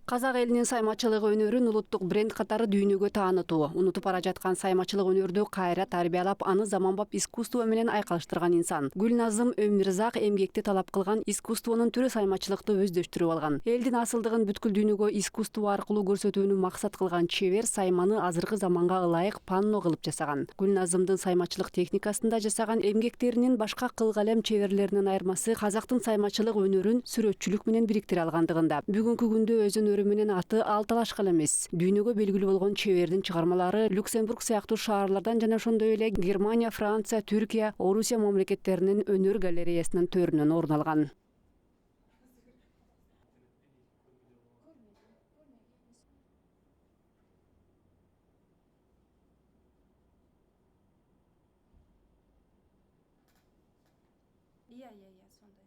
Казак элинин саймачылык өнөрүн улуттук бренд катары дүйнөгө таанытуу, унутуп бара жаткан саймачылык өнөрдү кайра тарбиялап, аны заманбап искусство менен айкалыштырган инсан. Гүлназым Өмүрзак эмгекти талап кылган искусствонун түрү саймачылыкты өздөштүрүп алган. Элдин асылдыгын бүткүл дүйнөгө искусство аркылуу көрсөтүүнү максат кылган чебер сайманы азыркы заманга ылайык панно кылып жасаган. Гүлназымдын саймачылык техникасында жасаган эмгектеринин башка кылгалем чеберлеринин айырмасы казактын саймачылык өнөрүн сүрөтчүлүк менен бириктире алгандыгында. Бүгүнкү күндө өз өнөрү менен аты ал талашкан эмес. Дүйнөгө белгилүү болгон чебердин чыгармалары Люксембург сыяктуу шаарлардан жана ошондой эле Германия, Франция, Түркия, Орусия мамлекеттеринин өнөр галереясынын төрүнөн орун алган. Иә, сондай.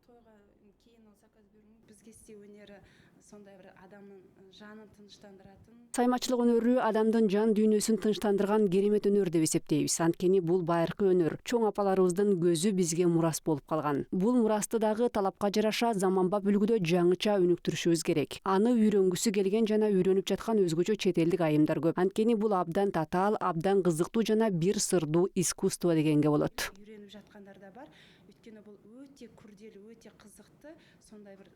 Тойга кийин ал заказ берүү бизге сте өнөрү сондай бир адамдын жанын тынчтандыратын. Саймачылык өнөрү адамдын жан дүйнөсүн тынчтандырган керемет өнөр деп эсептейбиз. Анткени бул байыркы өнөр. Чоң апаларыбыздын көзү бизге мурас болуп калган. Бул мурасты дагы талапка жараша заманбап үлгүдө жаңыча өнүктүрүшүбүз керек. Аны үйрөнгүсү келген жана үйрөнүп жаткан өзгөчө чет элдик айымдар көп. Анткени бул абдан татаал, абдан кызыктуу жана бир сырдуу искусство дегенге болот. Үйрөнүп жаткандар да бар. Өйткөнү бул өтө күрделүү, өтө кызыктуу, сондай бир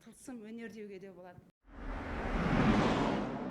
тылсым өнөр деуге де болот.